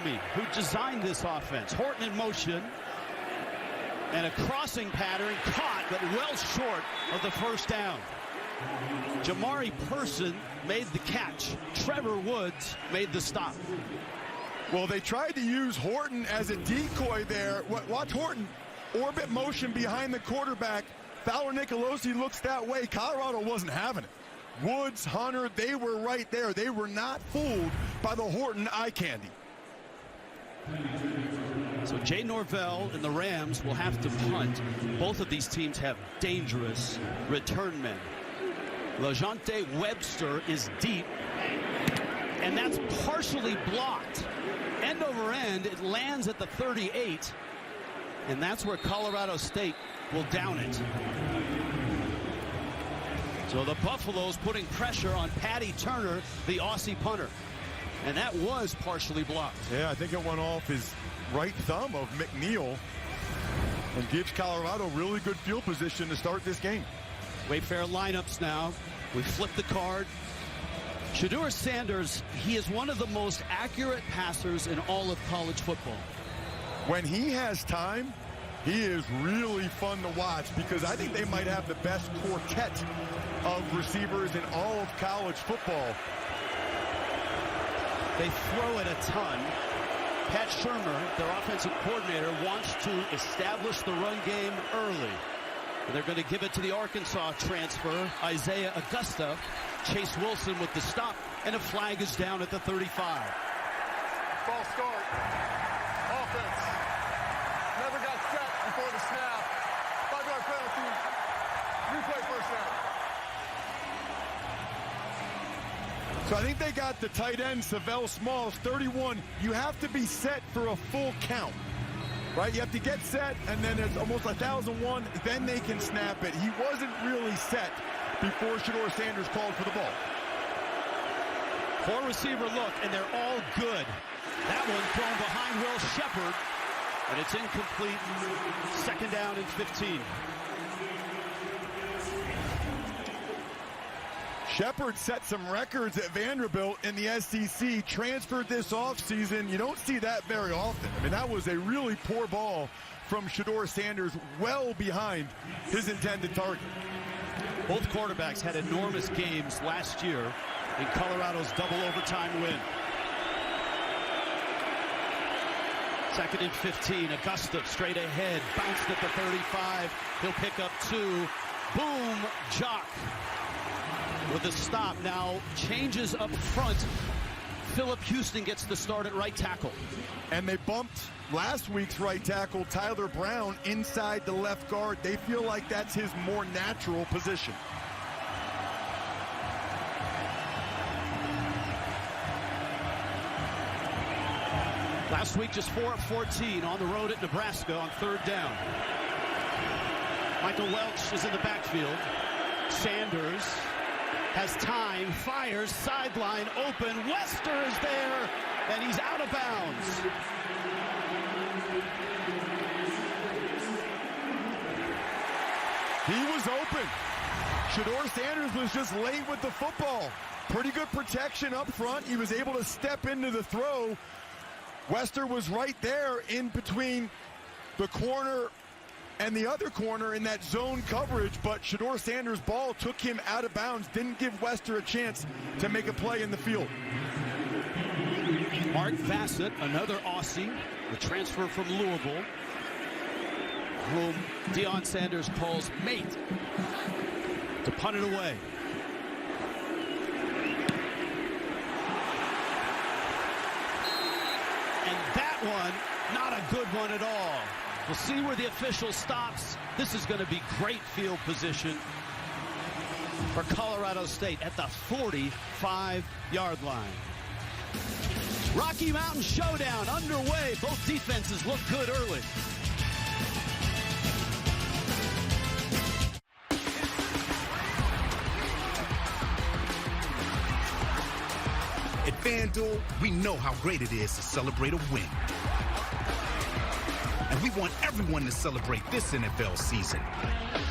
Army, who designed this offense. Horton in motion. And a crossing pattern caught, but well short of the first down. Jamari Person made the catch. Trevor Woods made the stop. Well, they tried to use Horton as a decoy there. Watch Horton orbit motion behind the quarterback. Fowler Nicolosi looks that way. Colorado wasn't having it. Woods, Hunter, they were right there. They were not fooled by the Horton eye candy. So Jay Norvell and the Rams will have to punt. Both of these teams have dangerous return men. LaJohntay Webster is deep, and that's partially blocked. End over end, it lands at the 38, and that's where Colorado State will down it. So the Buffaloes putting pressure on Patty Turner, the Aussie punter. And that was partially blocked. Yeah, I think it went off his right thumb of McNeil and gives Colorado really good field position to start this game. Wayfair lineups now. We flip the card. Shedeur Sanders, he is one of the most accurate passers in all of college football. When he has time, he is really fun to watch because I think they might have the best quartet of receivers in all of college football. They throw it a ton. Pat Shurmur, their offensive coordinator, wants to establish the run game early. And they're going to give it to the Arkansas transfer, Isaiah Augusta. Chase Wilson with the stop, and a flag is down at the 35. False start. Offense. Never got set before the snap. 5-yard penalty. Replay first down. So I think they got the tight end, Savell Smalls, 31. You have to be set for a full count, right? You have to get set, and then it's almost 1,001. Then they can snap it. He wasn't really set before Shedeur Sanders called for the ball. Four receiver look, and they're all good. That one thrown behind Will Shepard, and it's incomplete. Second down and 15. Shepard set some records at Vanderbilt in the SEC, transferred this offseason. You don't see that very often. I mean, that was a really poor ball from Shedeur Sanders, well behind his intended target. Both quarterbacks had enormous games last year in Colorado's double overtime win. Second and 15. Augusta straight ahead. Bounced at the 35. He'll pick up 2. Boom. Jock with a stop. Now changes up front. Philip Houston gets the start at right tackle. And they bumped last week's right tackle, Tyler Brown, inside the left guard. They feel like that's his more natural position. Last week, just 4 of 14 on the road at Nebraska on third down. Michael Welch is in the backfield. Sanders has time, fires, sideline open. Wester is there, and he's out of bounds. He was open. Shedeur Sanders was just late with the football. Pretty good protection up front. He was able to step into the throw. Wester was right there in between the corner and the other corner in that zone coverage, but Shedeur Sanders' ball took him out of bounds, didn't give Wester a chance to make a play in the field. Mark Bassett, another Aussie, the transfer from Louisville, whom Deion Sanders calls mate, to punt it away. And that one, not a good one at all. We'll see where the official stops. This is going to be great field position for Colorado State at the 45-yard line. Rocky Mountain Showdown underway. Both defenses look good early. At FanDuel, we know how great it is to celebrate a win. And we want everyone to celebrate this NFL season.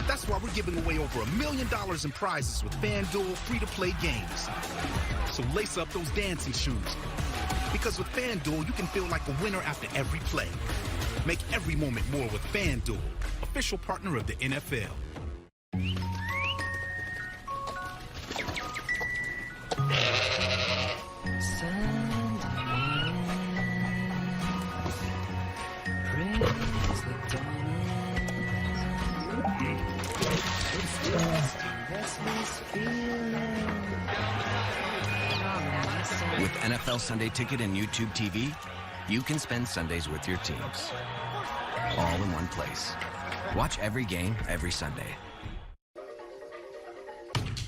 That's why we're giving away over $1 million in prizes with FanDuel free-to-play games. So lace up those dancing shoes, Because with FanDuel, you can feel like a winner after every play. Make every moment more with FanDuel, official partner of the NFL. With NFL Sunday Ticket and YouTube TV, you can spend Sundays with your teams. All in one place. Watch every game, every Sunday.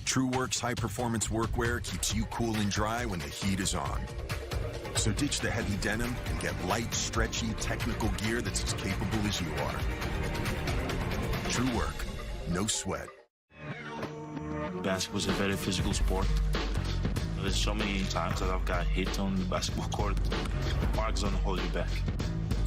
TrueWorks high-performance workwear keeps you cool and dry when the heat is on. So ditch the heavy denim and get light, stretchy, technical gear that's as capable as you are. TrueWork. No sweat. Basketball is a very physical sport. There's so many times that I've got hit on the basketball court. Marks don't hold you back.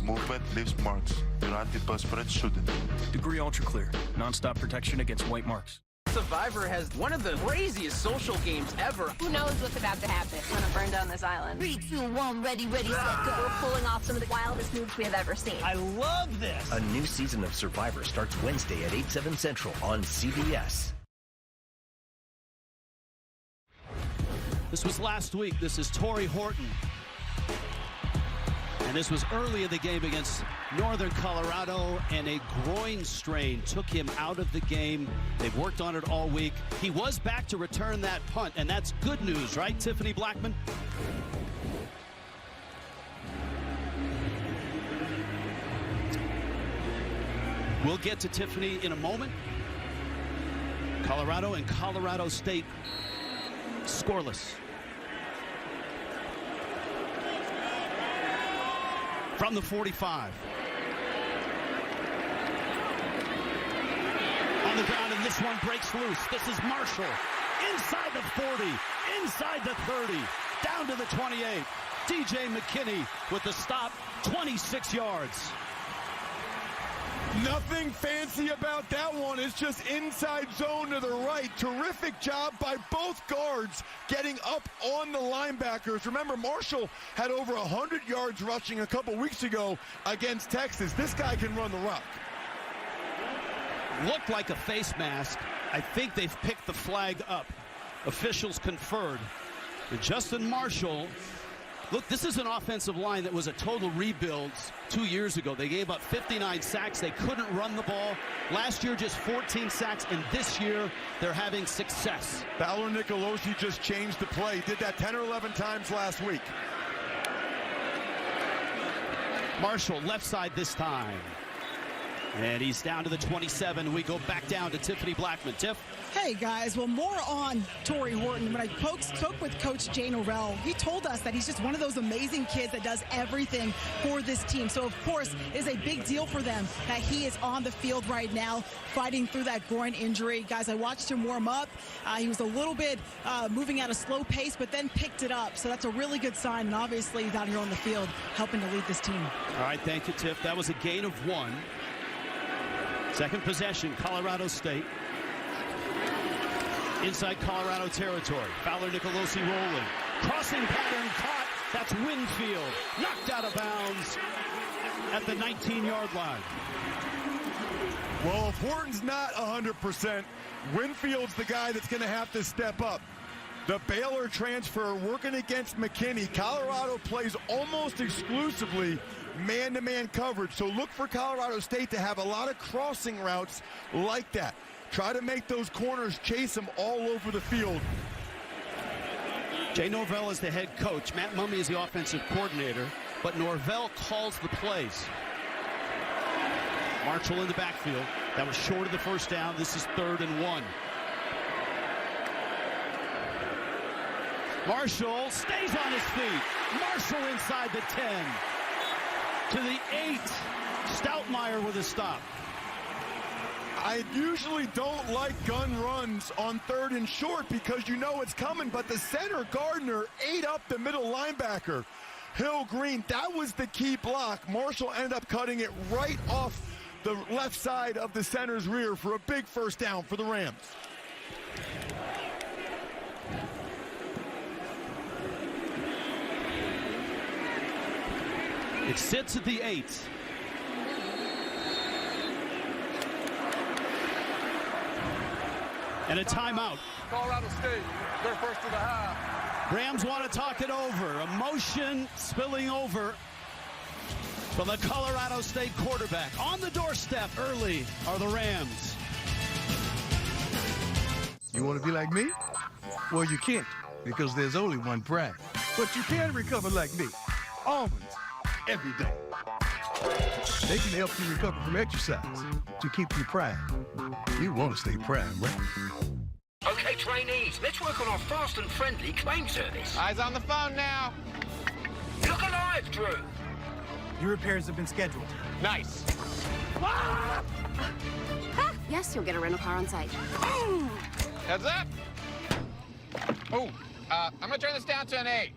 Movement leaves marks. Anti-perspirate shouldn't. Degree Ultra Clear. Non-stop protection against white marks. Survivor has one of the craziest social games ever. Who knows what's about to happen? I'm gonna burn down this island. 3, 2, 1, ready, set, go. We're pulling off some of the wildest moves we have ever seen. I love this. A new season of Survivor starts Wednesday at 8, 7 Central on CBS. This was last week. This is Torrey Horton. And this was early in the game against Northern Colorado, and a groin strain took him out of the game. They've worked on it all week. He was back to return that punt, and that's good news, right, Tiffany Blackman? We'll get to Tiffany in a moment. Colorado and Colorado State scoreless. From the 45. On the ground, and this one breaks loose. This is Marshall. Inside the 40. Inside the 30. Down to the 28. DJ McKinney with the stop. 26 yards. Nothing fancy about that one. It's just inside zone to the right. Terrific job by both guards getting up on the linebackers. Remember, Marshall had over 100 yards rushing a couple weeks ago against Texas. This guy can run the rock. Looked like a face mask. I think they've picked the flag up. Officials conferred. And Justin Marshall. Look, this is an offensive line that was a total rebuild 2 years ago. They gave up 59 sacks. They couldn't run the ball. Last year, just 14 sacks, and this year, they're having success. Fowler Nicolosi just changed the play. Did that 10 or 11 times last week. Marshall, left side this time. And he's down to the 27. We go back down to Tiffany Blackman. Tiff? Hey, guys. Well, more on Torrey Horton. When I spoke with Coach Jay Norvell, he told us that he's just one of those amazing kids that does everything for this team. So, of course, it is a big deal for them that he is on the field right now fighting through that groin injury. Guys, I watched him warm up. He was a little bit moving at a slow pace, but then picked it up. So that's a really good sign. And obviously, he's out here on the field helping to lead this team. All right, thank you, Tiff. That was a gain of 1. Second possession, Colorado State. Inside Colorado territory. Fowler Nicolosi rolling. Crossing pattern caught. That's Winfield. Knocked out of bounds at the 19-yard line. Well, if Horton's not 100%, Winfield's the guy that's going to have to step up. The Baylor transfer working against McKinney. Colorado plays almost exclusively man-to-man coverage, so look for Colorado State to have a lot of crossing routes like that. Try to make those corners chase them all over the field. Jay Norvell is the head coach. Matt Mumme is the offensive coordinator, but Norvell calls the plays. Marshall in the backfield. That was short of the first down. This is 3rd and 1. Marshall stays on his feet. Marshall inside the 10. To the 8. Stoutmeyer with a stop. I usually don't like gun runs on 3rd and short because you know it's coming, but the center, Gardner, ate up the middle linebacker, Hill Green. That was the key block. Marshall ended up cutting it right off the left side of the center's rear for a big first down for the Rams. It sits at the 8. And a timeout. Colorado State, their first of the half. Rams want to talk it over. Emotion spilling over from the Colorado State quarterback. On the doorstep early are the Rams. You want to be like me? Well, you can't, because there's only one brand. But you can recover like me. Almonds, every day. They can help you recover from exercise to keep you prime. You want to stay prime, right? Okay, trainees, let's work on our fast and friendly claim service. Eyes on the phone now. Look alive, Drew. Your repairs have been scheduled. Nice. Ah, yes, you'll get a rental car on site. Heads up. Oh, I'm going to turn this down to an 8.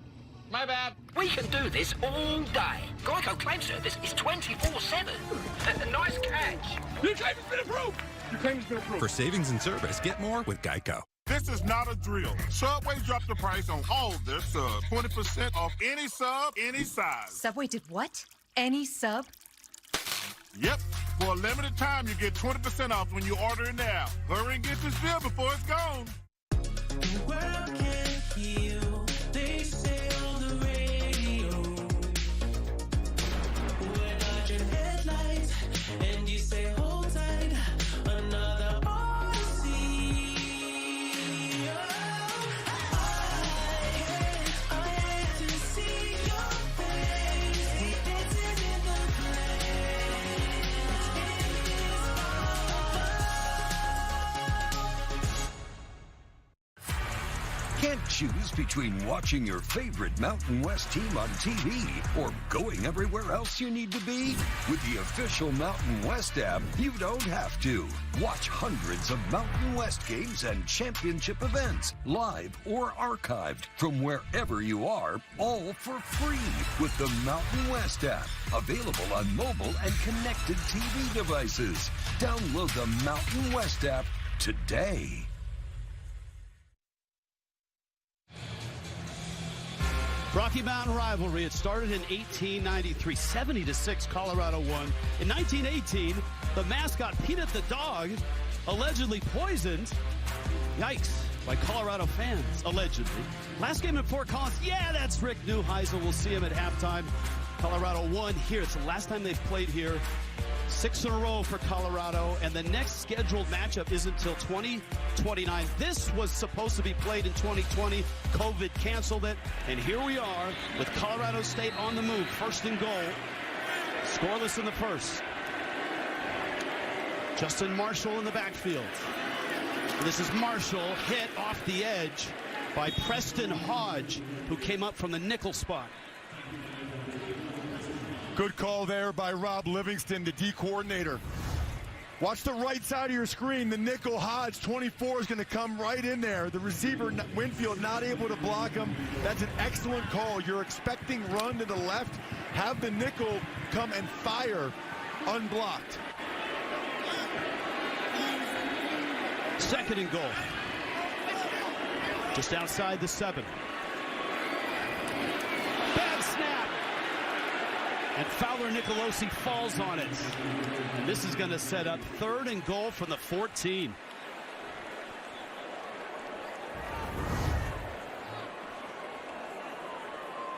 My bad. We can do this all day. Geico claim service is 24/7. Nice catch. Your claim has been approved. Your claim has been approved. For savings and service, get more with Geico. This is not a drill. Subway dropped the price on all of their subs. 20% off any sub, any size. Subway did what? Any sub? Yep. For a limited time, you get 20% off when you order it now. Hurry and get this deal before it's gone. The world can heal. They say on the radio. We're dodging headlights, and you say hold tight. Another Odyssey. I hate to see your face. Dancing in the Can't choose between watching your favorite Mountain West team on TV or going everywhere else you need to be? With the official Mountain West app, you don't have to. Watch hundreds of Mountain West games and championship events, live or archived, from wherever you are, all for free with the Mountain West app. Available on mobile and connected TV devices. Download the Mountain West app today. Rocky Mountain rivalry. It started in 1893, 70-6, Colorado won. In 1918, the mascot Peanut the dog allegedly poisoned, yikes, by Colorado fans, allegedly. Last game in Fort Collins, yeah, that's Rick Neuheisel. We'll see him at halftime. Colorado won here. It's the last time they've played here. 6 in a row for Colorado, and the next scheduled matchup is until 2029. This was supposed to be played in 2020. COVID canceled it, and here we are with Colorado State on the move. First and goal. Scoreless in the first. Justin Marshall in the backfield. And this is Marshall hit off the edge by Preston Hodge, who came up from the nickel spot. Good call there by Rob Livingston, the D coordinator. Watch the right side of your screen. The nickel Hodge, 24, is going to come right in there. The receiver, Winfield, not able to block him. That's an excellent call. You're expecting run to the left. Have the nickel come and fire unblocked. Second and goal. Just outside the 7. Bad snap. And Fowler Nicolosi falls on it. And this is going to set up third and goal from the 14.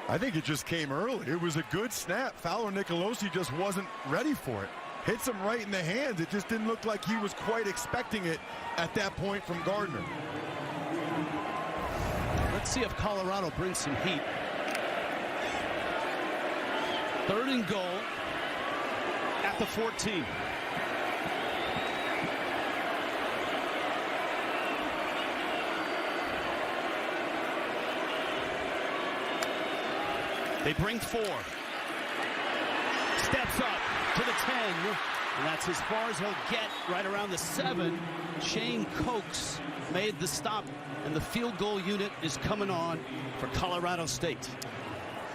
I think it just came early. It was a good snap. Fowler Nicolosi just wasn't ready for it. Hits him right in the hands. It just didn't look like he was quite expecting it at that point from Gardner. Let's see if Colorado brings some heat. Third and goal at the 14. They bring 4. Steps up to the 10. And that's as far as he'll get, right around the 7. Shane Cokes made the stop, and the field goal unit is coming on for Colorado State.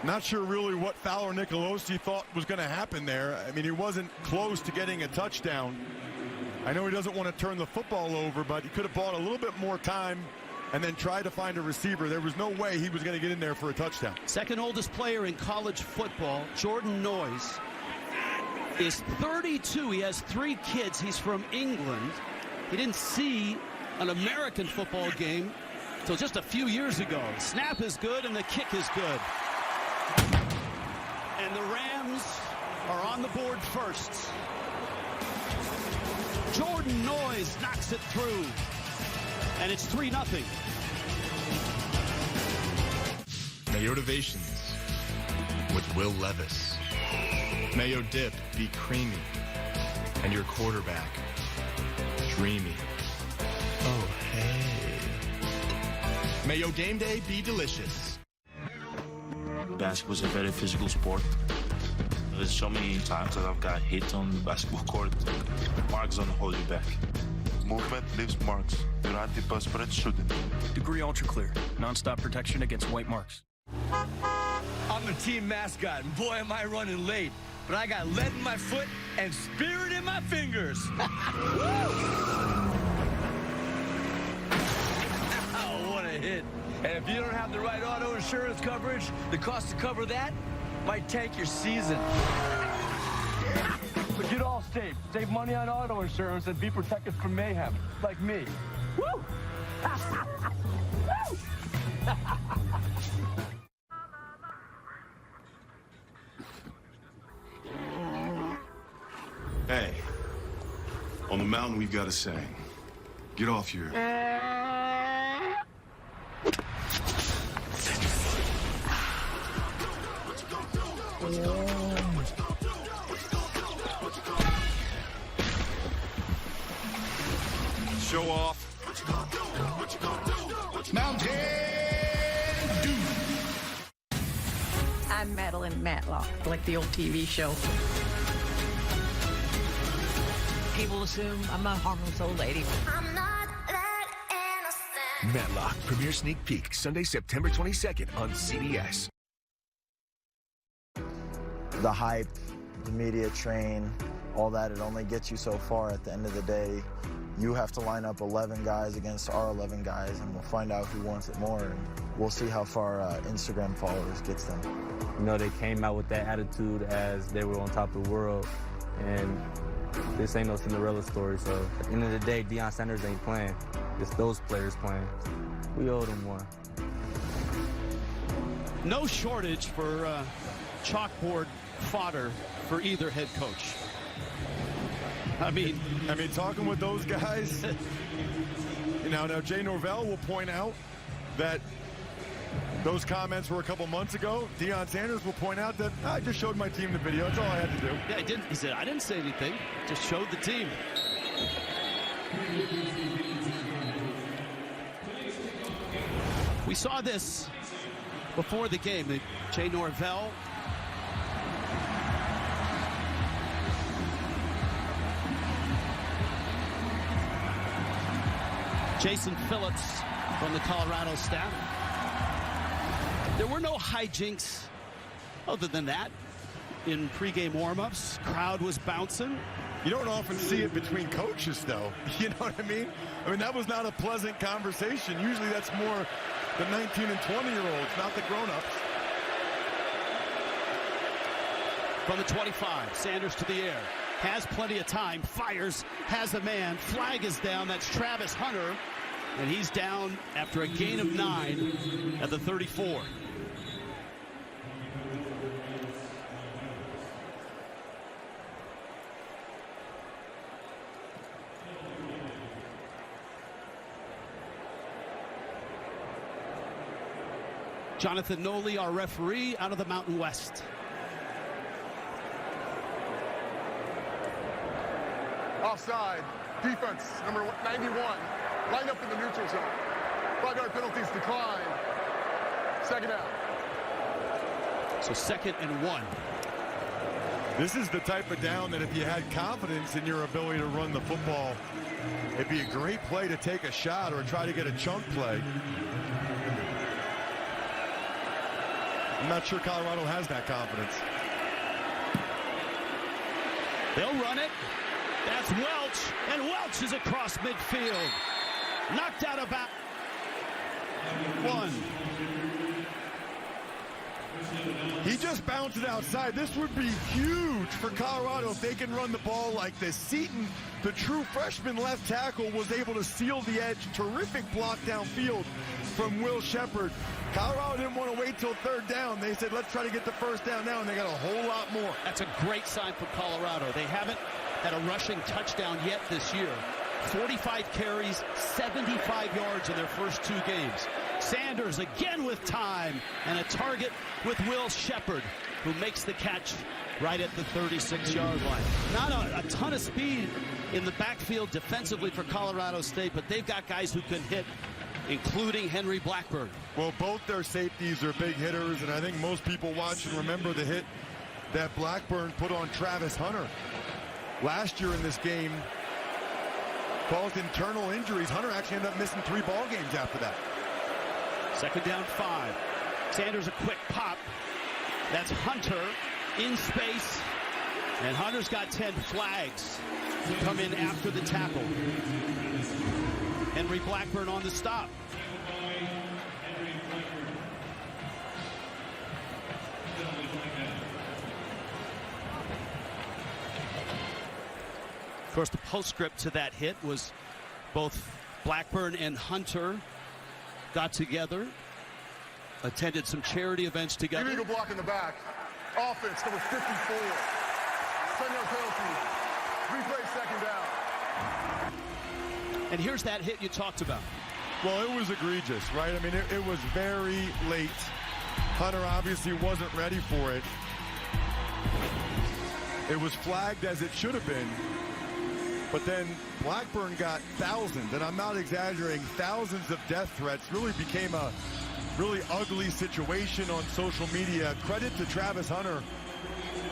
Not sure really what Fowler Nicolosi thought was going to happen there. I mean, he wasn't close to getting a touchdown. I know he doesn't want to turn the football over, but he could have bought a little bit more time and then tried to find a receiver. There was no way he was going to get in there for a touchdown. Second oldest player in college football, Jordan Noyes, is 32. He has 3 kids. He's from England. He didn't see an American football game until just a few years ago. Snap is good and the kick is good. And the Rams are on the board first. Jordan Noyes knocks it through. And it's 3-0. Mayotivations with Will Levis. Mayo dip, be creamy. And your quarterback, dreamy. Oh, hey. Mayo game day, be delicious. Basketball is a very physical sport. There's so many times that I've got hit on the basketball court. Marks gonna hold you back. Movement leaves marks. Your antiperspirant shouldn't. Degree Ultra Clear. Non-stop protection against white marks. I'm the team mascot, and boy, am I running late. But I got lead in my foot and spirit in my fingers. Oh, what a hit. And if you don't have the right auto insurance coverage, the cost to cover that might tank your season. But get Allstate. Save money on auto insurance and be protected from mayhem, like me. Woo! Hey, on the mountain we've got a saying. Get off your... Show off. Mountain Dew. I'm Madeline Matlock, like the old TV show. People assume I'm a harmless old lady. I'm not that innocent. Matlock premiere sneak peek Sunday, September 22nd on CBS. The hype, the media train, all that, it only gets you so far. At the end of the day, you have to line up 11 guys against our 11 guys, and we'll find out who wants it more, and we'll see how far Instagram followers gets them. You know, they came out with that attitude as they were on top of the world, and this ain't no Cinderella story, so at the end of the day, Deion Sanders ain't playing. It's those players playing. We owe them one. No shortage for chalkboard fodder for either head coach. I mean, talking with those guys, now Jay Norvell will point out that those comments were a couple months ago. Deion Sanders will point out that I just showed my team the video. That's all I had to do. Yeah, he said, I didn't say anything. Just showed the team. We saw this before the game. Jay Norvell Jason Phillips from the Colorado staff. There were no hijinks other than that in pregame warm-ups. Crowd was bouncing. You don't often see it between coaches, though. You know what I mean? I mean, that was not a pleasant conversation. Usually that's more the 19 and 20-year-olds, not the grown-ups. From the 25, Sanders to the air. Has plenty of time, fires, has a man, flag is down, that's Travis Hunter, and he's down after a gain of 9 at the 34. Jonathan Noli, our referee, out of the Mountain West. Offside, defense, number 91, line up in the neutral zone. 5-yard penalties decline. Second out. So 2nd and 1. This is the type of down that if you had confidence in your ability to run the football, it'd be a great play to take a shot or try to get a chunk play. I'm not sure Colorado has that confidence. They'll run it. That's Welch, and Welch is across midfield. Knocked out of bounds. 1. He just bounced it outside. This would be huge for Colorado if they can run the ball like this. Seton, the true freshman left tackle, was able to seal the edge. Terrific block downfield from Will Sheppard. Colorado didn't want to wait till third down. They said, let's try to get the first down now, and they got a whole lot more. That's a great sign for Colorado. They haven't had a rushing touchdown yet this year. 45 carries, 75 yards in their first 2 games. Sanders again with time, and a target with Will Sheppard, who makes the catch right at the 36-yard line. Not a ton of speed in the backfield defensively for Colorado State, but they've got guys who can hit, including Henry Blackburn. Well, both their safeties are big hitters, and I think most people watching remember the hit that Blackburn put on Travis Hunter last year in this game. Caused internal injuries. Hunter actually ended up missing 3 ball games after that. Second down 5. Sanders a quick pop. That's Hunter in space. And Hunter's got 10 flags to come in after the tackle. Henry Blackburn on the stop. Of course, the postscript to that hit was both Blackburn and Hunter got together, attended some charity events together. Illegal block in the back. Offense, number 54. 10-yard penalty. Replay second down. And here's that hit you talked about. Well, it was egregious, right? I mean, it was very late. Hunter obviously wasn't ready for it. It was flagged as it should have been. But then Blackburn got thousands, and I'm not exaggerating, thousands of death threats. Really became a really ugly situation on social media. Credit to Travis Hunter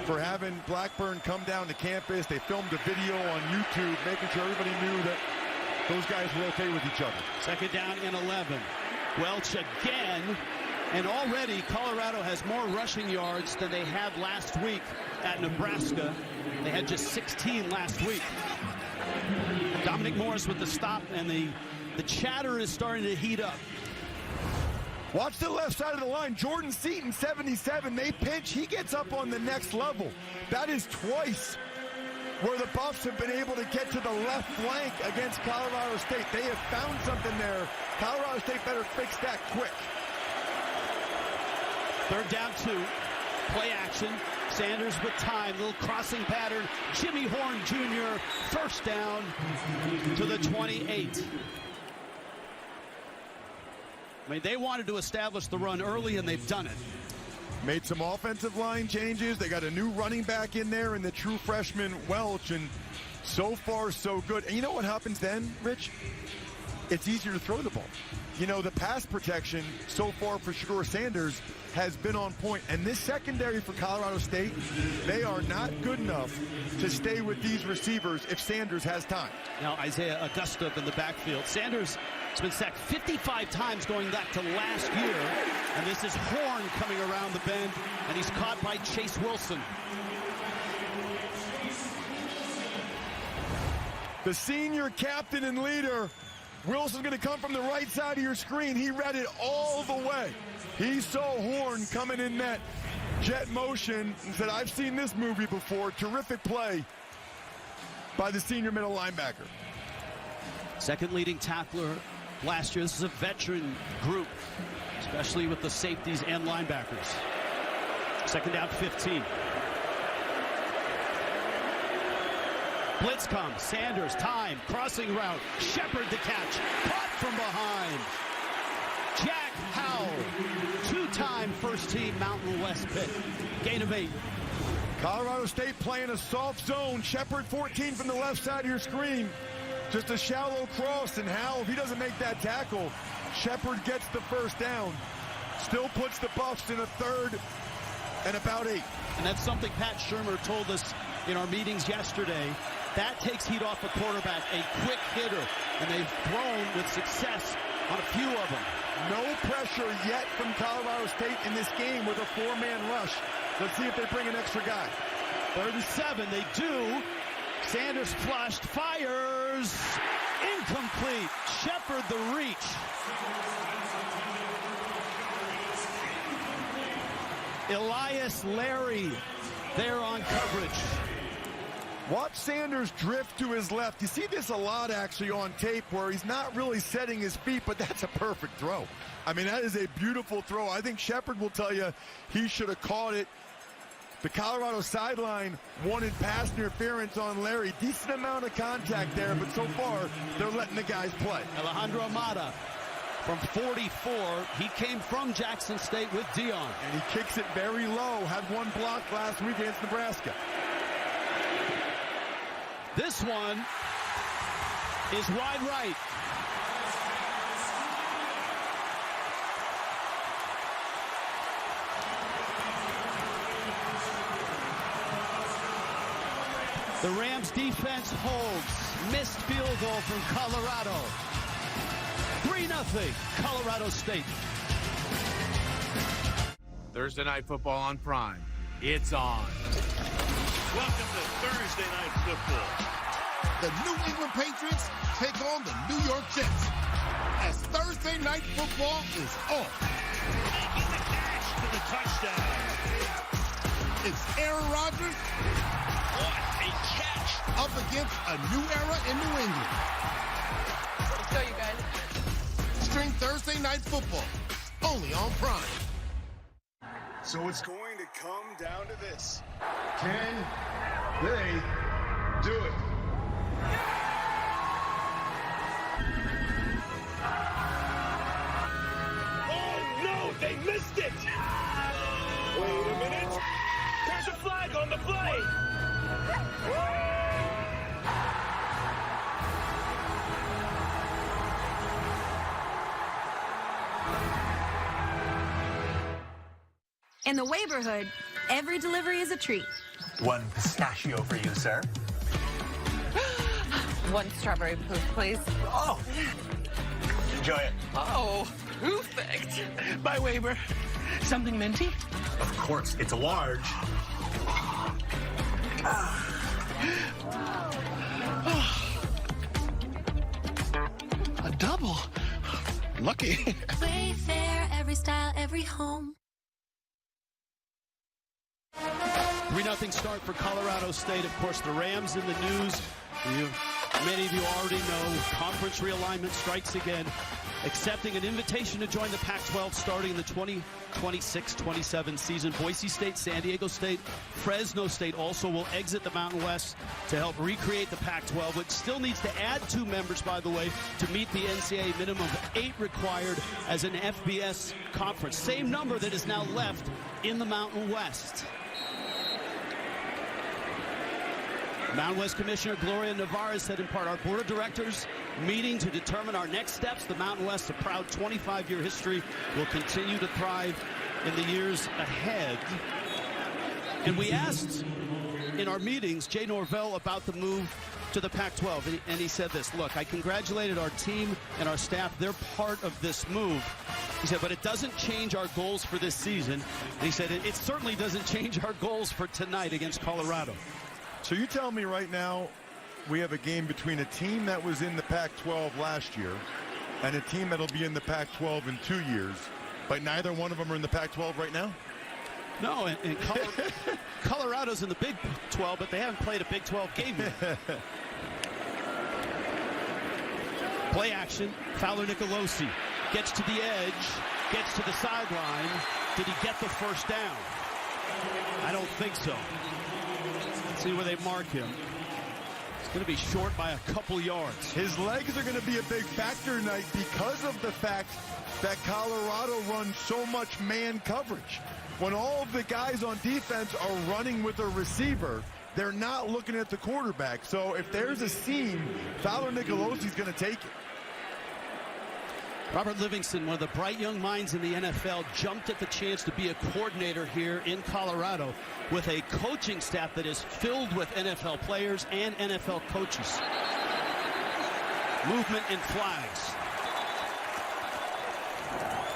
for having Blackburn come down to campus. They filmed a video on YouTube, making sure everybody knew that those guys were okay with each other. Second down and 11. Welch again. And already Colorado has more rushing yards than they had last week at Nebraska. They had just 16 last week. Dominic Morris with the stop, and the chatter is starting to heat up. Watch the left side of the line. Jordan Seton, 77. They pinch. He gets up on the next level. That is twice where the Buffs have been able to get to the left flank against Colorado State. They have found something there. Colorado State better fix that quick. Third down 2. Play action. Sanders with time. Little crossing pattern. Jimmy Horn Jr. First down to the 28. I mean, they wanted to establish the run early, and they've done it. Made some offensive line changes. They got a new running back in there in the true freshman Welch, and so far so good. And you know what happens then, Rich? It's easier to throw the ball. You know, the pass protection so far for Shedeur Sanders has been on point. And this secondary for Colorado State, they are not good enough to stay with these receivers if Sanders has time. Now Isaiah Augusta in the backfield. Sanders has been sacked 55 times going back to last year. And this is Horn coming around the bend, and he's caught by Chase Wilson. The senior captain and leader, Wilson's going to come from the right side of your screen. He read it all the way. He saw Horn coming in that jet motion and said, I've seen this movie before. Terrific play by the senior middle linebacker. Second leading tackler last year. This is a veteran group, especially with the safeties and linebackers. Second down 15. Blitz comes. Sanders, time, crossing route. Sheppard the catch. Caught from behind. Jack Howell, two-time first-team Mountain West pick. Gain of 8. Colorado State playing a soft zone. Sheppard 14 from the left side of your screen. Just a shallow cross, and Howell, if he doesn't make that tackle, Sheppard gets the first down. Still puts the Buffs in a third and about 8. And that's something Pat Shurmur told us in our meetings yesterday. That takes heat off the quarterback, a quick hitter, and they've thrown with success on a few of them. No pressure yet from Colorado State in this game with a 4-man rush. Let's see if they bring an extra guy. 37, they do. Sanders flushed, fires, incomplete. Sheppard the reach. Elias Larry there on coverage. Watch Sanders drift to his left. You see this a lot actually on tape where he's not really setting his feet, but that's a perfect throw. I mean, that is a beautiful throw. I think Shepard will tell you he should have caught it. The Colorado sideline wanted pass interference on Larry. Decent amount of contact there, but so far they're letting the guys play. Alejandro Amata from 44. He came from Jackson State with Dion. And he kicks it very low. Had one block last week against Nebraska. This one is wide right. The Rams defense holds. Missed field goal from Colorado. 3-0, Colorado State. Thursday Night Football on Prime. It's on. Welcome to Thursday Night Football. The New England Patriots take on the New York Jets as Thursday Night Football is on. Making the catch for the touchdown. It's Aaron Rodgers. What a catch. Up against a new era in New England. Let's go, you guys. Stream Thursday Night Football, only on Prime. So it's going to come down to this. Can they do it? Oh, no, they missed it. Wait a minute. There's a flag on the play. In the Neighborhood, every delivery is a treat. One pistachio for you, sir. One strawberry poof, please. Oh! Enjoy it. Oh, perfect. By Weber. Something minty? Of course, it's a large. A double. Lucky. Wayfair, every style, every home. 3-0 start for Colorado State. Of course, the Rams in the news. Many of you already know conference realignment strikes again, accepting an invitation to join the Pac-12 starting in the 2026-27 season. Boise State, San Diego State, Fresno State also will exit the Mountain West to help recreate the Pac-12, which still needs to add 2 members, by the way, to meet the NCAA minimum of 8 required as an FBS conference. Same number that is now left in the Mountain West. Mountain West Commissioner Gloria Navarez said in part, our board of directors meeting to determine our next steps. The Mountain West, a proud 25-year history, will continue to thrive in the years ahead. And we asked in our meetings Jay Norvell about the move to the Pac-12, and he said this: look, I congratulated our team and our staff. They're part of this move. He said, but it doesn't change our goals for this season. And he said, it certainly doesn't change our goals for tonight against Colorado. So you tell me right now we have a game between a team that was in the Pac-12 last year and a team that'll be in the Pac-12 in 2 years, but neither one of them are in the Pac-12 right now? No, and Colorado's in the Big 12, but they haven't played a Big 12 game yet. Play action. Fowler Nicolosi gets to the edge, gets to the sideline. Did he get the first down? I don't think so. Let's see where they mark him. It's going to be short by a couple yards. His legs are going to be a big factor tonight because of the fact that Colorado runs so much man coverage. When all of the guys on defense are running with a receiver, they're not looking at the quarterback. So if there's a seam, Fowler Nicolosi's going to take it. Robert Livingston, one of the bright young minds in the NFL, jumped at the chance to be a coordinator here in Colorado with a coaching staff that is filled with NFL players and NFL coaches. Movement and flags.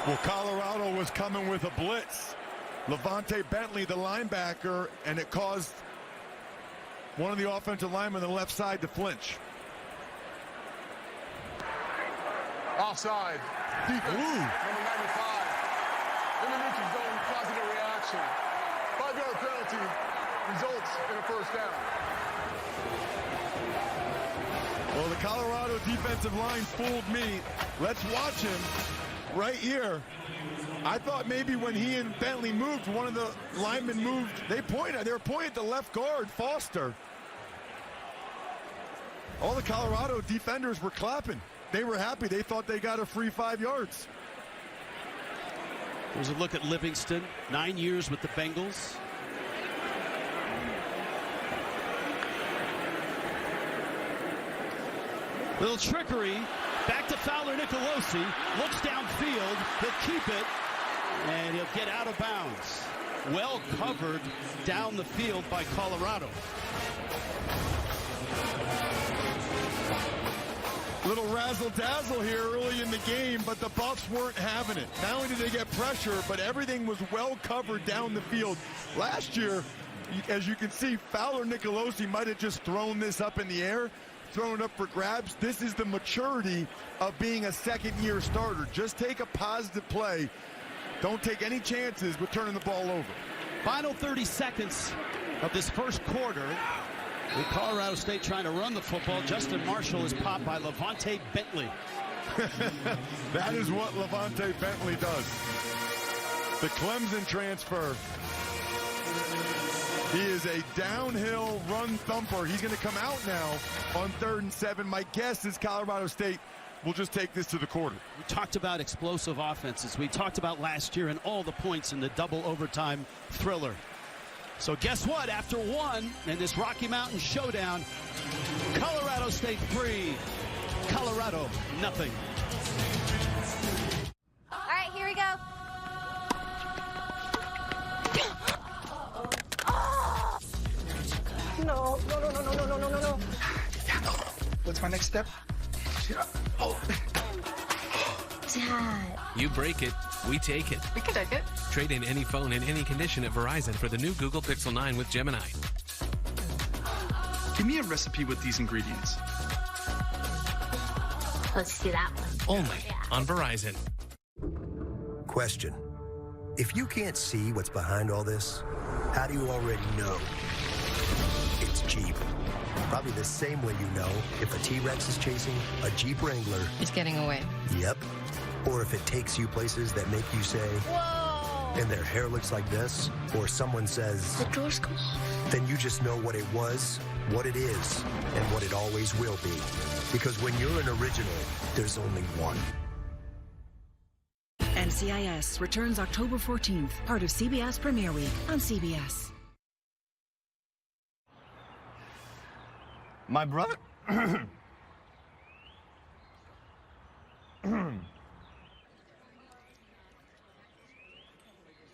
Well, Colorado was coming with a blitz. Levante Bentley, the linebacker, and it caused one of the offensive linemen on the left side to flinch. Offside. Defense. Number 95. In the neutral zone, causing a reaction. penalty results in a first down. Well, the Colorado defensive line fooled me. Let's watch him right here. I thought maybe when he and Bentley moved, one of the linemen moved. They were pointing at the left guard, Foster. All the Colorado defenders were clapping. They were happy. They thought they got a free 5 yards. Here's a look at Livingston, 9 years with the Bengals. Little trickery. Back to Fowler Nicolosi. Looks downfield. He'll keep it. And he'll get out of bounds. Well covered down the field by Colorado. Little razzle-dazzle here early in the game, but the Buffs weren't having it. Not only did they get pressure, but everything was well covered down the field. Last year, as you can see, Fowler Nicolosi might have just thrown this up in the air, thrown it up for grabs. This is the maturity of being a second-year starter. Just take a positive play. Don't take any chances with turning the ball over. Final 30 seconds of this first quarter. With Colorado State trying to run the football, Justin Marshall is popped by Levante Bentley. That is what Levante Bentley does. The Clemson transfer. He is a downhill run thumper. He's going to come out now on 3rd and 7. My guess is Colorado State will just take this to the quarter. We talked about explosive offenses. We talked about last year and all the points in the double overtime thriller. So guess what? After one in this Rocky Mountain showdown, Colorado State 3, Colorado nothing. All right, here we go. No. What's my next step? Oh. Dad. You break it, we take it. We can take it. Trade in any phone in any condition at Verizon for the new Google Pixel 9 with Gemini. Give me a recipe with these ingredients. Let's do that one. Only on Verizon. Question. If you can't see what's behind all this, how do you already know it's Jeep? Probably the same way you know if a T-Rex is chasing a Jeep Wrangler. It's getting away. Yep. Or if it takes you places that make you say, whoa, and their hair looks like this, or someone says, the door's closed. Then you just know what it was, what it is, and what it always will be. Because when you're an original, there's only one. NCIS returns October 14th, part of CBS Premiere Week on CBS. My brother...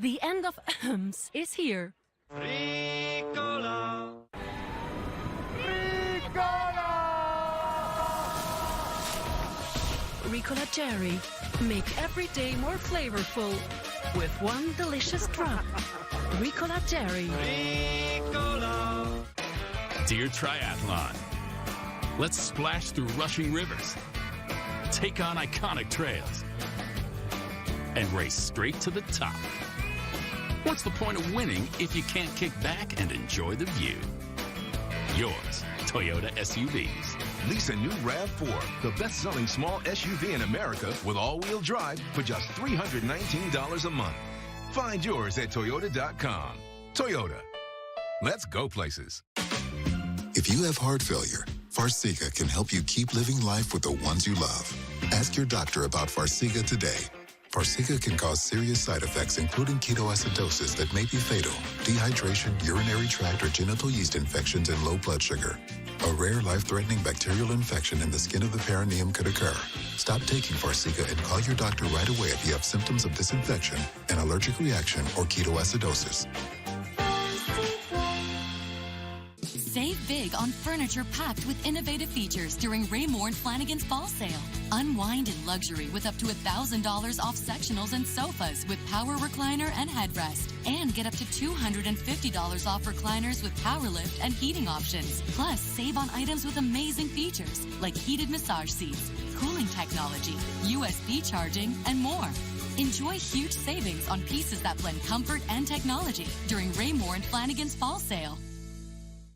The end of is here. Ricola. Ricola Cherry. Make every day more flavorful with one delicious drop. Ricola Cherry. Ricola. Dear Triathlon, let's splash through rushing rivers, take on iconic trails, and race straight to the top. What's the point of winning if you can't kick back and enjoy the view? Yours, Toyota SUVs. Lease a new RAV4, the best-selling small SUV in America with all-wheel drive for just $319 a month. Find yours at Toyota.com. Toyota. Let's go places. If you have heart failure, Farxiga can help you keep living life with the ones you love. Ask your doctor about Farxiga today. Farxiga can cause serious side effects, including ketoacidosis that may be fatal, dehydration, urinary tract or genital yeast infections, and low blood sugar. A rare life-threatening bacterial infection in the skin of the perineum could occur. Stop taking Farxiga and call your doctor right away if you have symptoms of this infection, an allergic reaction, or ketoacidosis. Save big on furniture packed with innovative features during Raymore and Flanigan's fall sale. Unwind in luxury with up to $1,000 off sectionals and sofas with power recliner and headrest. And get up to $250 off recliners with power lift and heating options. Plus, save on items with amazing features like heated massage seats, cooling technology, USB charging, and more. Enjoy huge savings on pieces that blend comfort and technology during Raymore and Flanigan's fall sale.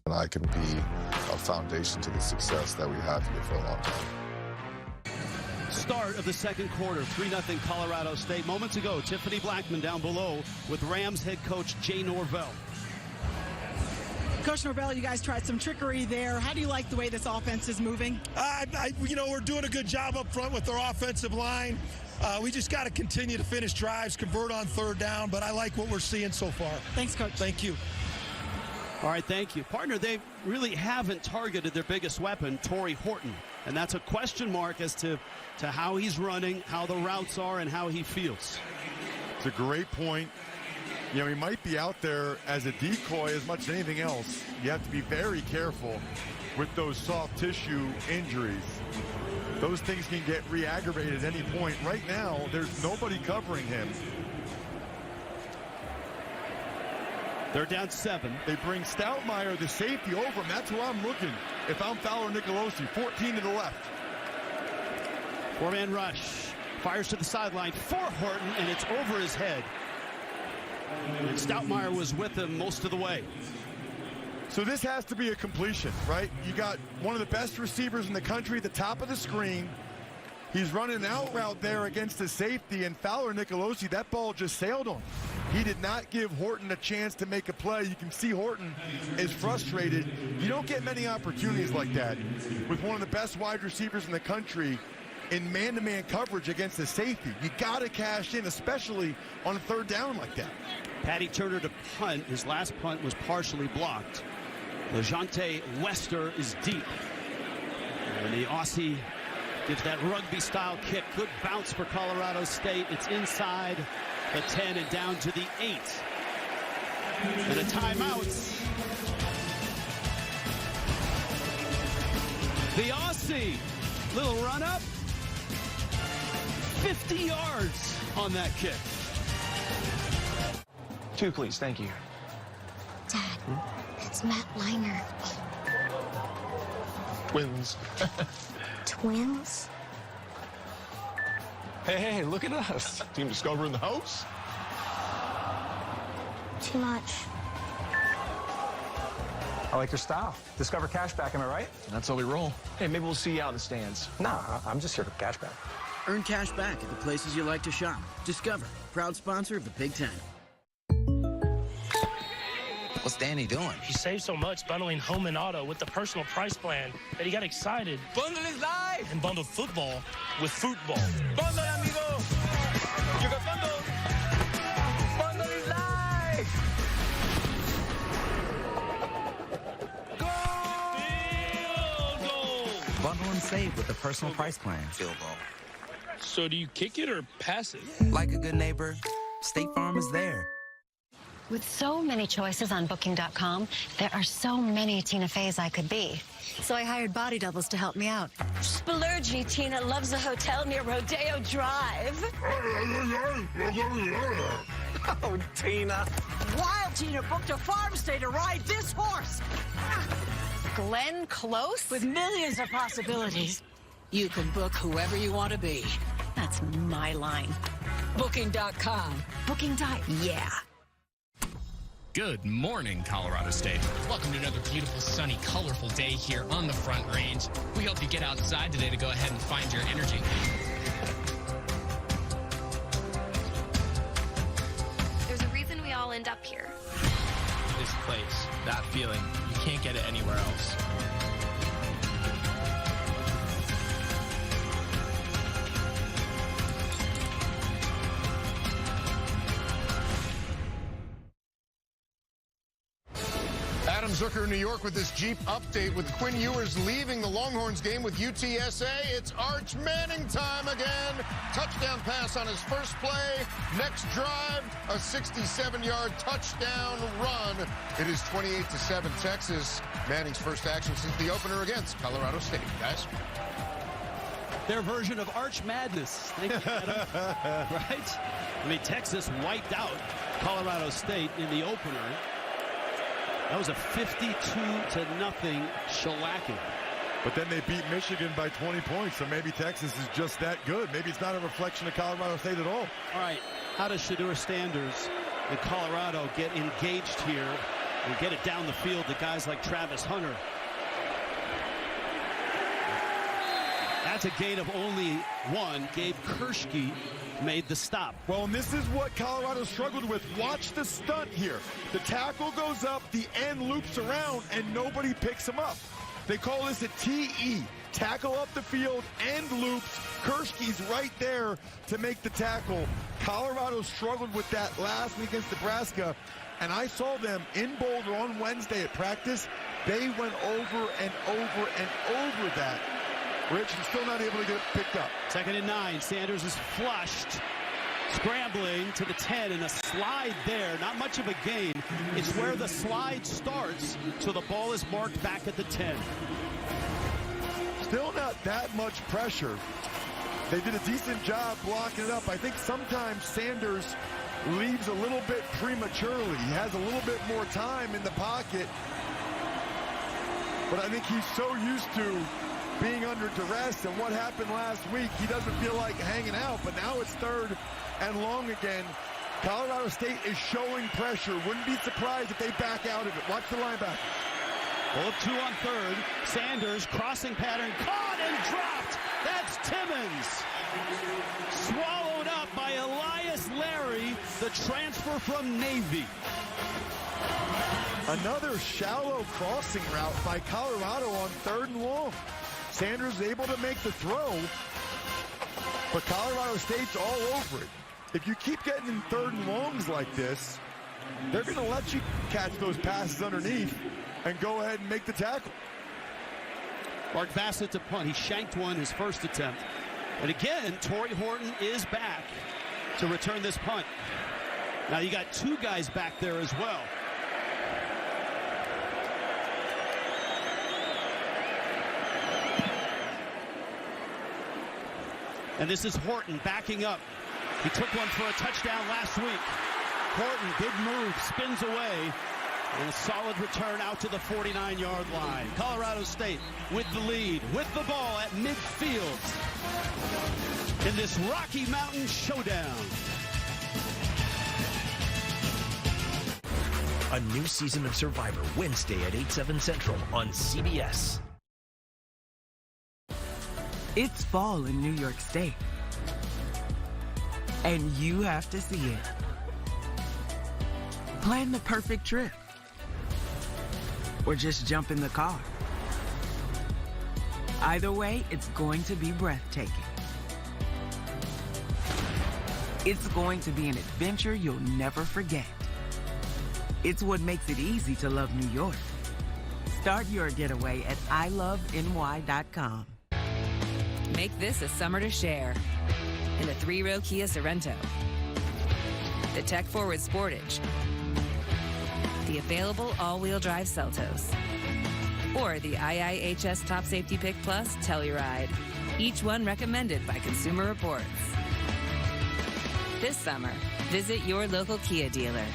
And I can be a foundation to the success that we have here for a long time. Start of the second quarter, 3-0 Colorado State. Moments ago, Tiffany Blackman down below with Rams head coach Jay Norvell. Coach Norvell, you guys tried some trickery there. How do you like the way this offense is moving? We're doing a good job up front with our offensive line. We just got to continue to finish drives, convert on third down, but I like what we're seeing so far. Thanks, Coach. Thank you. All right, thank you. Partner, they really haven't targeted their biggest weapon, Torrey Horton. And that's a question mark as to how he's running, how the routes are, and how he feels. It's a great point. He might be out there as a decoy as much as anything else. You have to be very careful with those soft tissue injuries. Those things can get re-aggravated at any point. Right now, there's nobody covering him. They're down 7. They bring Stoutmire, the safety, over him. That's who I'm looking. If I'm Fowler Nicolosi, 14 to the left. 4-man rush. Fires to the sideline for Horton, and it's over his head. And Stoutmire was with him most of the way. So this has to be a completion, right? You got one of the best receivers in the country at the top of the screen. He's running an out route there against the safety, and Fowler Nicolosi, that ball just sailed on him. He did not give Horton a chance to make a play. You can see Horton is frustrated. You don't get many opportunities like that with one of the best wide receivers in the country in man-to-man coverage against the safety. You got to cash in, especially on a third down like that. Patty Turner to punt. His last punt was partially blocked. LeJonte Wester is deep. And the Aussie gives that rugby-style kick. Good bounce for Colorado State. It's inside the 10 and down to the 8. And a timeout. The Aussie, little run up. 50 yards on that kick. 2, please. Thank you. Dad, it's Matt Liner. Twins. Twins? Hey, look at us. Team Discover in the house. Too much. I like your style. Discover cashback, am I right? That's how we roll. Hey, maybe we'll see you out in the stands. Nah, I'm just here for cashback. Earn cash back at the places you like to shop. Discover, proud sponsor of the Big Ten. What's Danny doing? He saved so much bundling home and auto with the personal price plan that he got excited. Bundle is live! And bundled football with football. Bundle, amigo! You got bundle! Bundle is live! Goal! Bundle and save with the personal price plan. Field goal. So do you kick it or pass it? Like a good neighbor, State Farm is there. With so many choices on Booking.com, there are so many Tina Feys I could be. So I hired body doubles to help me out. Splurgy Tina loves a hotel near Rodeo Drive. Oh, Tina. Wild Tina booked a farm stay to ride this horse. Glenn Close? With millions of possibilities. You can book whoever you want to be. That's my line. Booking.com. Yeah. Good morning, Colorado State. Welcome to another beautiful, sunny, colorful day here on the Front Range. We hope you get outside today to go ahead and find your energy. There's a reason we all end up here. This place, that feeling, you can't get it anywhere else. Adam Zucker in New York with this Jeep update with Quinn Ewers leaving the Longhorns game with UTSA. It's Arch Manning time again. Touchdown pass on his first play. Next drive, a 67-yard touchdown run. It is 28-7 Texas. Manning's first action since the opener against Colorado State. Guys. Their version of Arch Madness. Thank you, Adam. Right? I mean, Texas wiped out Colorado State in the opener. That was a 52-0 shellacking. But then they beat Michigan by 20 points, so maybe Texas is just that good. Maybe it's not a reflection of Colorado State at all. All right, how does Shedeur Sanders and Colorado get engaged here and get it down the field to guys like Travis Hunter? That's a gain of only one. Gabe Kershke made the stop. Well, and this is what Colorado struggled with. Watch the stunt here. The tackle goes up, the end loops around, and nobody picks him up. They call this a TE. Tackle up the field, end loops. Kershke's right there to make the tackle. Colorado struggled with that last week against Nebraska, and I saw them in Boulder on Wednesday at practice. They went over and over and over that. Rich is still not able to get it picked up. 2nd and 9. Sanders is flushed. Scrambling to the 10 and a slide there. Not much of a gain. It's where the slide starts, so the ball is marked back at the 10. Still not that much pressure. They did a decent job blocking it up. I think sometimes Sanders leaves a little bit prematurely. He has a little bit more time in the pocket. But I think he's so used to being under duress, and what happened last week, he doesn't feel like hanging out, but now it's 3rd and long again. Colorado State is showing pressure. Wouldn't be surprised if they back out of it. Watch the linebacker. Well, 2 on 3rd. Sanders, crossing pattern, caught and dropped. That's Timmons. Swallowed up by Elias Larry, the transfer from Navy. Another shallow crossing route by Colorado on 3rd and long. Sanders is able to make the throw, but Colorado State's all over it. If you keep getting in 3rd and longs like this, they're going to let you catch those passes underneath and go ahead and make the tackle. Mark Bassett to punt. He shanked one his first attempt. And again, Torrey Horton is back to return this punt. Now you got 2 guys back there as well. And this is Horton backing up. He took one for a touchdown last week. Horton, good move, spins away. And a solid return out to the 49-yard line. Colorado State with the lead, with the ball at midfield in this Rocky Mountain showdown. A new season of Survivor, Wednesday at 8/7 Central on CBS. It's fall in New York State, and you have to see it. Plan the perfect trip, or just jump in the car. Either way, it's going to be breathtaking. It's going to be an adventure you'll never forget. It's what makes it easy to love New York. Start your getaway at iloveny.com. Make this a summer to share in the 3-row Kia Sorento, the tech-forward Sportage, the available all-wheel drive Seltos, or the IIHS Top Safety Pick Plus Telluride, each one recommended by Consumer Reports. This summer, visit your local Kia dealer.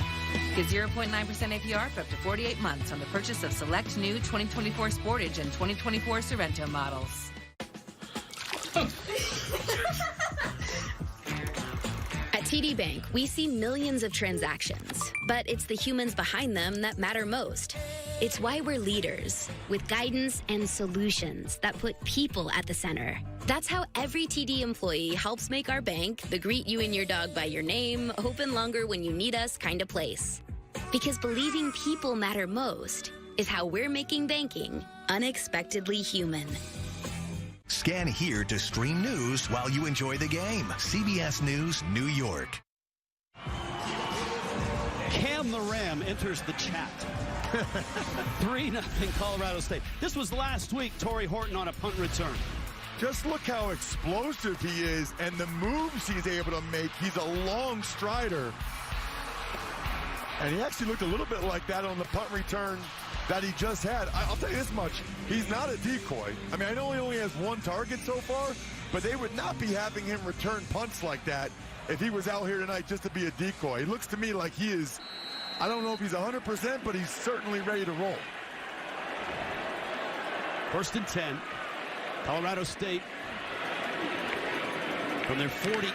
Get 0.9% APR for up to 48 months on the purchase of select new 2024 Sportage and 2024 Sorento models. At TD Bank, we see millions of transactions, but it's the humans behind them that matter most. It's why we're leaders, with guidance and solutions that put people at the center. That's how every TD employee helps make our bank the greet you and your dog by your name, open longer when you need us kind of place. Because believing people matter most is how we're making banking unexpectedly human. Scan here to stream news while you enjoy the game. CBS News, New York. Cam the Ram enters the chat. 3-0 Colorado State. This was last week, Torrey Horton on a punt return. Just look how explosive he is and the moves he's able to make. He's a long strider. And he actually looked a little bit like that on the punt return that he just had. I'll tell you this much. He's not a decoy. I mean, I know he only has 1 target so far, but they would not be having him return punts like that if he was out here tonight just to be a decoy. It looks to me like he is, I don't know if he's 100%, but he's certainly ready to roll. First and 10. Colorado State from their 48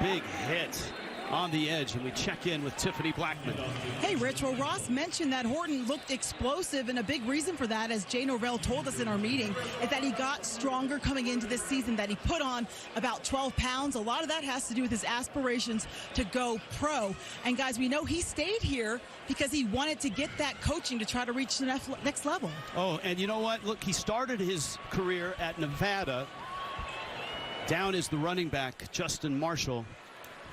big hit on the edge, and we check in with Tiffany Blackman. Hey, Rich. Well, Ross mentioned that Horton looked explosive, and a big reason for that, as Jay Norvell told us in our meeting, is that he got stronger coming into this season, that he put on about 12 pounds. A lot of that has to do with his aspirations to go pro. And, guys, we know he stayed here because he wanted to get that coaching to try to reach the next level. Oh, and you know what? Look, he started his career at Nevada. Down is the running back, Justin Marshall.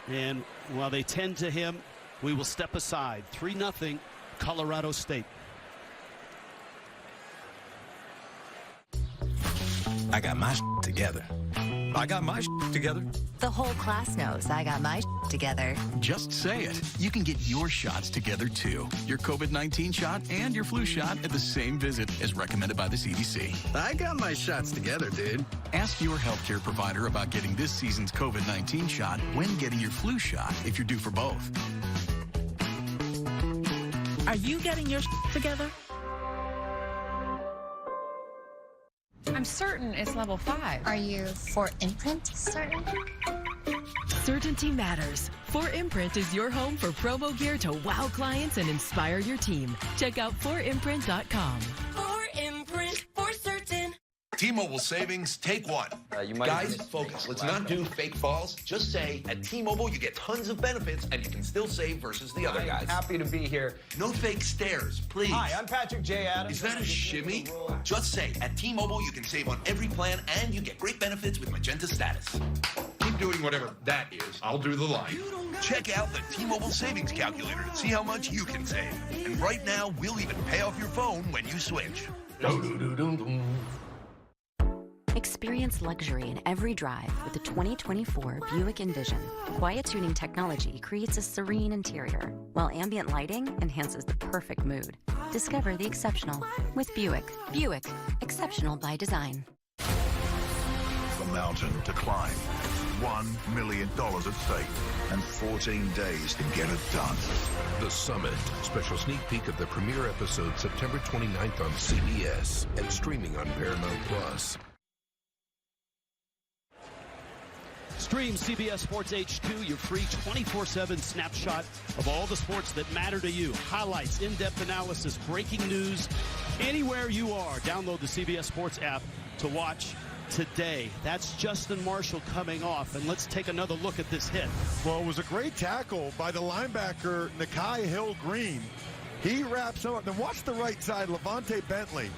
And while they tend to him, we will step aside. 3-0 Colorado State. I got my together. I got my together. The whole class knows I got my together. Just say it. You can get your shots together, too. Your COVID-19 shot and your flu shot at the same visit as recommended by the CDC. I got my shots together, dude. Ask your healthcare provider about getting this season's COVID-19 shot when getting your flu shot if you're due for both. Are you getting your together? I'm certain it's level 5. Are you for Imprint certain? Certainty matters. 4imprint is your home for promo gear to wow clients and inspire your team. Check out 4imprint.com. 4imprint, for certain. T-Mobile savings, take one. Guys, focus. Let's not do fake falls. Just say, at T-Mobile, you get tons of benefits, and you can still save versus the other guys. Happy to be here. No fake stares, please. Hi, I'm Patrick J. Adams. Is that a shimmy? Just say, at T-Mobile, you can save on every plan, and you get great benefits with Magenta Status. Keep doing whatever that is. I'll do the line. Check out the T-Mobile Savings Calculator to see how much you can save. And right now, we'll even pay off your phone when you switch. Experience luxury in every drive with the 2024 Buick Envision. Quiet tuning technology creates a serene interior, while ambient lighting enhances the perfect mood. Discover the exceptional with Buick. Buick, exceptional by design. The mountain to climb. $1 million at stake and 14 days to get it done. The Summit. Special sneak peek of the premiere episode September 29th on CBS and streaming on Paramount Plus. Stream CBS Sports HQ, your free 24/7 snapshot of all the sports that matter to you. Highlights, in-depth analysis, breaking news, anywhere you are. Download the CBS Sports app to watch today. That's Justin Marshall coming off, and let's take another look at this hit. Well, it was a great tackle by the linebacker, Nakai Hill-Green. He wraps him up. Then watch the right side, Levante Bentley.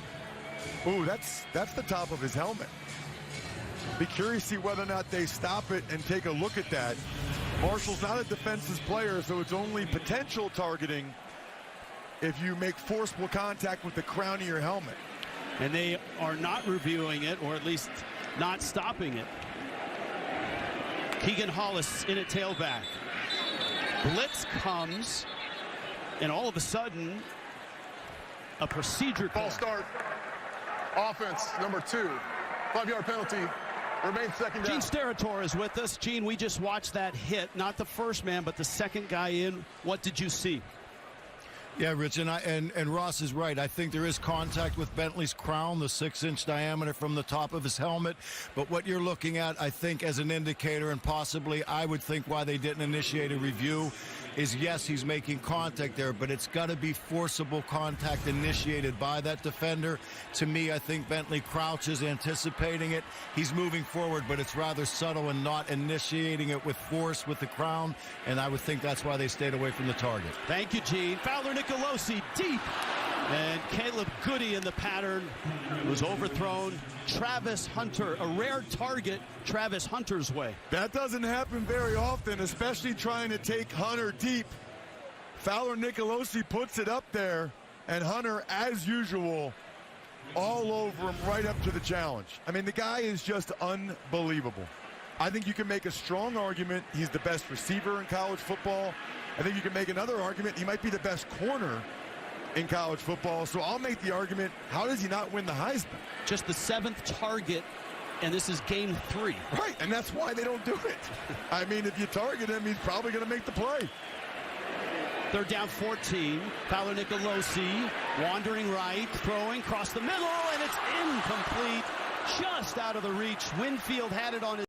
Ooh, that's the top of his helmet. Be curious to see whether or not they stop it and take a look at that. Marshall's not a defensive player, so it's only potential targeting if you make forcible contact with the crown of your helmet. And they are not reviewing it, or at least not stopping it. Keegan Hollis in at tailback. Blitz comes, and all of a sudden, a procedure call. Ball start. Offense, number 2. 5-yard penalty. Remains second down. Gene Steratore is with us. Gene, we just watched that hit. Not the first man, but the second guy in. What did you see? Yeah, Rich, and Ross is right. I think there is contact with Bentley's crown, the 6-inch diameter from the top of his helmet. But what you're looking at, I think, as an indicator, and possibly I would think why they didn't initiate a review, is yes, he's making contact there, but it's got to be forcible contact initiated by that defender. To me, I think Bentley crouches, anticipating it. He's moving forward, but it's rather subtle and not initiating it with force with the crown, and I would think that's why they stayed away from the target. Thank you, Gene. Fowler Nicolosi deep, and Caleb Goody in the pattern was overthrown. Travis Hunter, a rare target, Travis Hunter's way. That doesn't happen very often, especially trying to take Hunter deep. Fowler Nicolosi puts it up there, and Hunter, as usual, all over him right up to the challenge. I mean, the guy is just unbelievable. I think you can make a strong argument he's the best receiver in college football. I think you can make another argument he might be the best corner in college football. So I'll make the argument, how does he not win the Heisman? Just the 7th target, and this is game 3. Right, and that's why they don't do it. I mean, if you target him, he's probably going to make the play. Third down 14. Fowler Nicolosi wandering right, throwing across the middle, and it's incomplete. Just out of the reach. Winfield had it on his